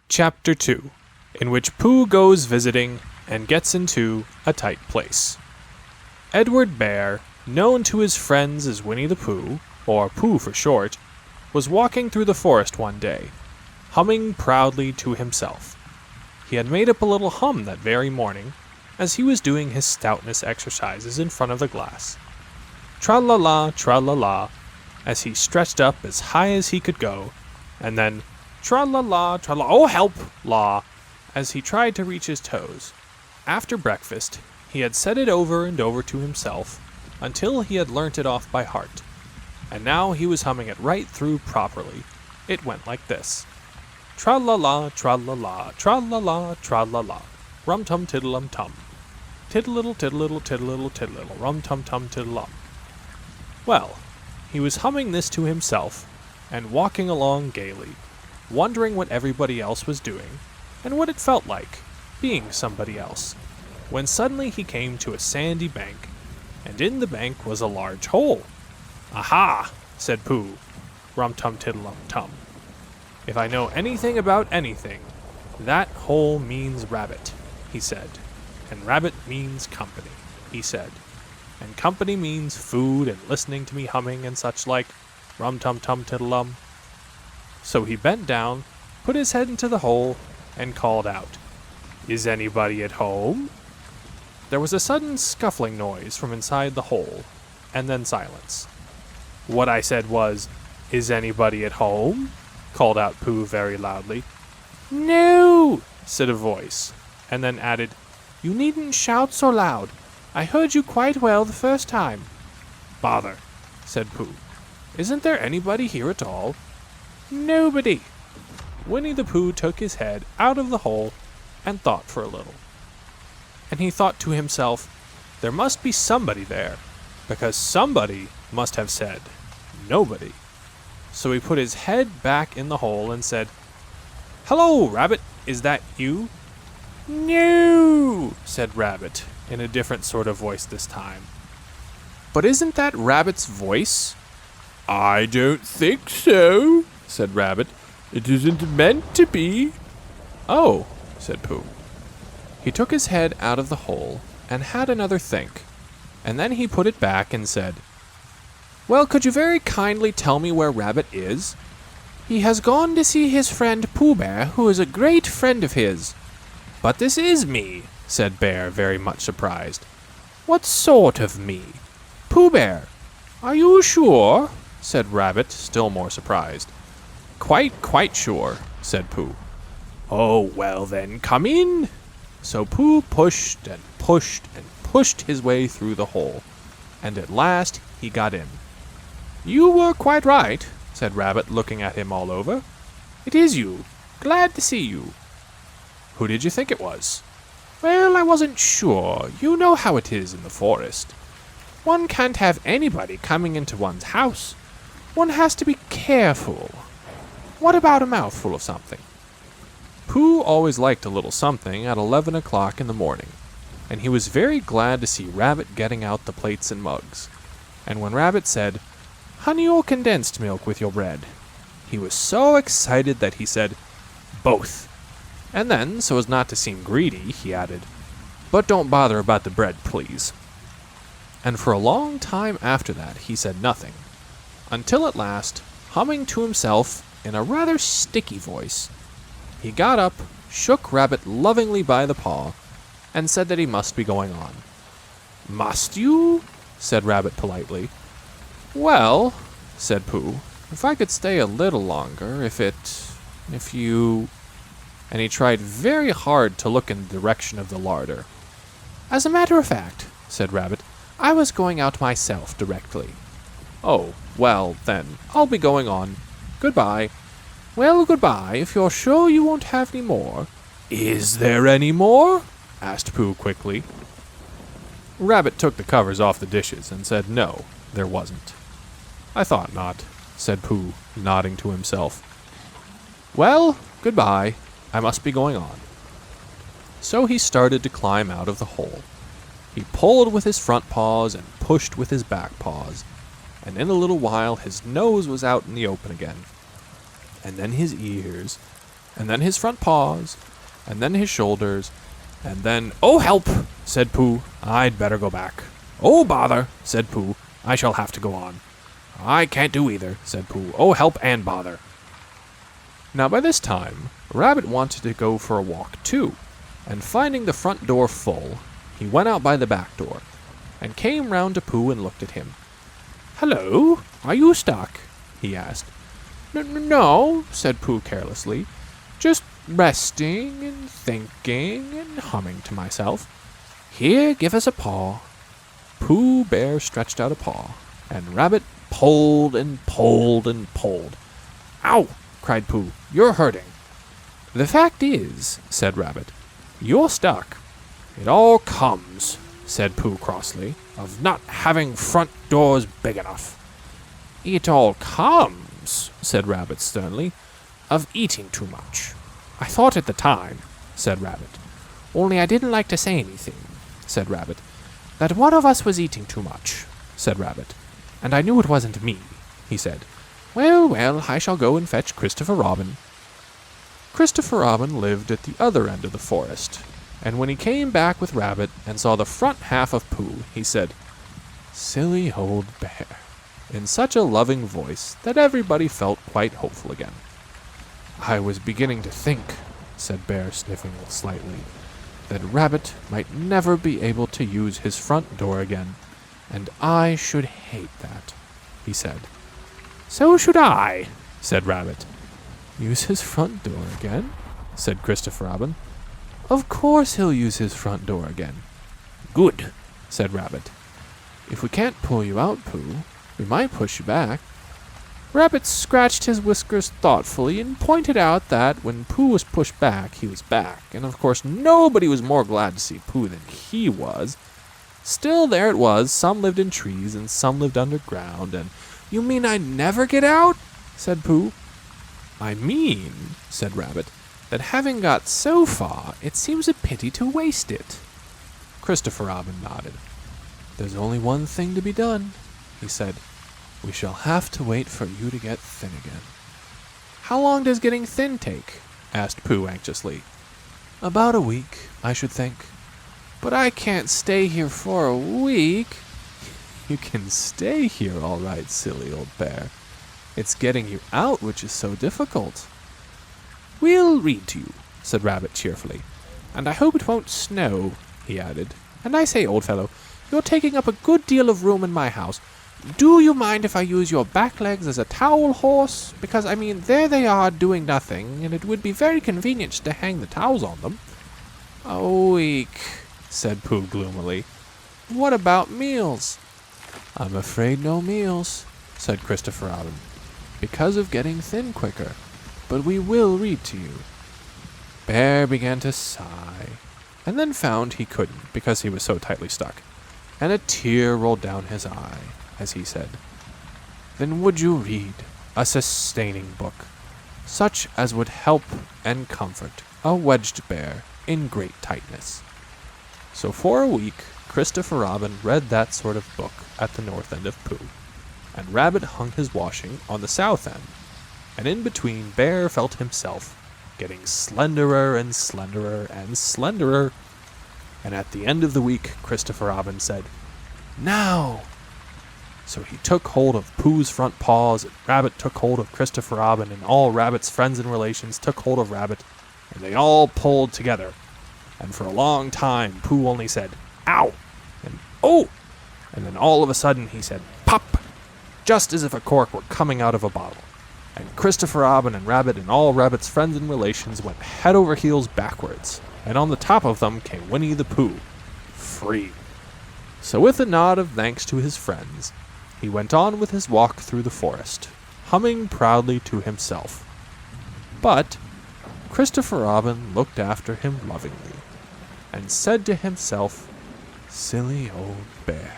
Chapter 2, in which Pooh goes visiting and gets into a tight place. Edward Bear, known to his friends as Winnie the Pooh, or Pooh for short, was walking through the forest one day, humming proudly to himself. He had made up a little hum that very morning, as he was doing his stoutness exercises in front of the glass. Tra-la-la, tra-la-la, as he stretched up as high as he could go, and then tra-la-la, tra-la, oh help, la, as he tried to reach his toes. After breakfast, he had said it over and over to himself, until he had learnt it off by heart. And now he was humming it right through properly. It went like this. Tra-la-la, tra-la-la, tra-la-la, tra-la-la, rum-tum-tiddle-um-tum. Tiddle-little, tiddle-little, tiddle-little, tiddle-little, rum-tum-tum, tiddle-um. Well, he was humming this to himself, and walking along gaily, wondering what everybody else was doing, and what it felt like, being somebody else, when suddenly he came to a sandy bank, and in the bank was a large hole. "Aha!" said Pooh, rum-tum-tiddle-um-tum. "If I know anything about anything, that hole means rabbit," he said. "And rabbit means company," he said. "And company means food and listening to me humming and such like, rum-tum-tum-tiddle-um." So he bent down, put his head into the hole, and called out, "Is anybody at home?" There was a sudden scuffling noise from inside the hole, and then silence. "What I said was, 'Is anybody at home?'" called out Pooh very loudly. "No," said a voice, and then added, "You needn't shout so loud. I heard you quite well the first time." "Bother," said Pooh. "Isn't there anybody here at all?" "Nobody." Winnie the Pooh took his head out of the hole and thought for a little. And he thought to himself, there must be somebody there, because somebody must have said, nobody. So he put his head back in the hole and said, "Hello, Rabbit, is that you?" "No," said Rabbit, in a different sort of voice this time. "But isn't that Rabbit's voice?" "I don't think so," said Rabbit. "It isn't meant to be." "Oh," said Pooh. He took his head out of the hole and had another think, and then he put it back and said, "Well, could you very kindly tell me where Rabbit is?" "He has gone to see his friend Pooh Bear, who is a great friend of his." "But this is me," said Bear, very much surprised. "What sort of me?" "Pooh Bear." "Are you sure?" said Rabbit, still more surprised. Quite sure," said Pooh. "Oh, well then, come in." So Pooh pushed and pushed and pushed his way through the hole, and at last he got in. "You were quite right," said Rabbit, looking at him all over. "It is you. Glad to see you." "Who did you think it was?" "Well, I wasn't sure. You know how it is in the forest. One can't have anybody coming into one's house. One has to be careful. What about a mouthful of something?" Pooh always liked a little something at 11 o'clock in the morning, and he was very glad to see Rabbit getting out the plates and mugs. And when Rabbit said, "Honey or condensed milk with your bread?" he was so excited that he said, "Both." And then, so as not to seem greedy, he added, "But don't bother about the bread, please." And for a long time after that he said nothing, until at last, humming to himself in a rather sticky voice, he got up, shook Rabbit lovingly by the paw, and said that he must be going on. "Must you?" said Rabbit politely. "Well," said Pooh, "if I could stay a little longer, if you—" And he tried very hard to look in the direction of the larder. "As a matter of fact," said Rabbit, "I was going out myself directly." "Oh, well, then, I'll be going on. Goodbye." "Well, goodbye, if you're sure you won't have any more." "Is there any more?" asked Pooh quickly. Rabbit took the covers off the dishes and said no, there wasn't. "I thought not," said Pooh, nodding to himself. "Well, goodbye, I must be going on." So he started to climb out of the hole. He pulled with his front paws and pushed with his back paws, and in a little while his nose was out in the open again. And then his ears, and then his front paws, and then his shoulders, and then, "Oh, help!" said Pooh. "I'd better go back." "Oh, bother!" said Pooh. "I shall have to go on." "I can't do either," said Pooh. "Oh, help and bother." Now by this time, Rabbit wanted to go for a walk too, and finding the front door full, he went out by the back door, and came round to Pooh and looked at him. "Hello, are you stuck?" he asked. "No," said Pooh carelessly, "just resting and thinking and humming to myself. Here, give us a paw." Pooh Bear stretched out a paw, and Rabbit pulled and pulled and pulled. "Ow!" cried Pooh. "You're hurting." "The fact is," said Rabbit, "you're stuck." "It all comes," said Pooh crossly, "of not having front doors big enough." "It all comes," said Rabbit sternly, "of eating too much." "I thought at the time," said Rabbit, "only I didn't like to say anything," said Rabbit, "that one of us was eating too much," said Rabbit, "and I knew it wasn't me," he said. "Well, well, I shall go and fetch Christopher Robin." Christopher Robin lived at the other end of the forest, and when he came back with Rabbit and saw the front half of Pooh, he said, "Silly old bear," in such a loving voice that everybody felt quite hopeful again. "I was beginning to think," said Bear, sniffing slightly, "that Rabbit might never be able to use his front door again, and I should hate that," he said. "So should I," said Rabbit. "Use his front door again?" said Christopher Robin. "Of course he'll use his front door again." "Good," said Rabbit. "If we can't pull you out, Pooh, we might push you back." Rabbit scratched his whiskers thoughtfully and pointed out that when Pooh was pushed back, he was back, and of course nobody was more glad to see Pooh than he was. Still, there it was. Some lived in trees and some lived underground, and "You mean I'd never get out?" said Pooh. "I mean," said Rabbit, "that having got so far, it seems a pity to waste it." Christopher Robin nodded. "There's only one thing to be done," he said. "We shall have to wait for you to get thin again." "How long does getting thin take?" asked Pooh anxiously. "About a week, I should think." "But I can't stay here for a week." "You can stay here all right, silly old bear. It's getting you out which is so difficult." "We'll read to you," said Rabbit cheerfully. "And I hope it won't snow," he added. "And I say, old fellow, you're taking up a good deal of room in my house. Do you mind if I use your back legs as a towel horse? Because, I mean, there they are doing nothing, and it would be very convenient to hang the towels on them." "A week," said Pooh gloomily. "What about meals?" "I'm afraid no meals," said Christopher Robin, "because of getting thin quicker. But we will read to you." Bear began to sigh, and then found he couldn't because he was so tightly stuck, and a tear rolled down his eye as he said, "Then would you read a sustaining book, such as would help and comfort a wedged bear in great tightness?" So for a week, Christopher Robin read that sort of book at the north end of Pooh, and Rabbit hung his washing on the south end, and in between Bear felt himself getting slenderer and slenderer and slenderer, and at the end of the week Christopher Robin said, "Now!" So he took hold of Pooh's front paws, and Rabbit took hold of Christopher Robin, and all Rabbit's friends and relations took hold of Rabbit, and they all pulled together. And for a long time Pooh only said, "Ow!" and "Oh!" and then all of a sudden he said, "Pop!" just as if a cork were coming out of a bottle. And Christopher Robin and Rabbit and all Rabbit's friends and relations went head over heels backwards, and on the top of them came Winnie the Pooh, free. So with a nod of thanks to his friends, he went on with his walk through the forest, humming proudly to himself. But Christopher Robin looked after him lovingly, and said to himself, "Silly old bear."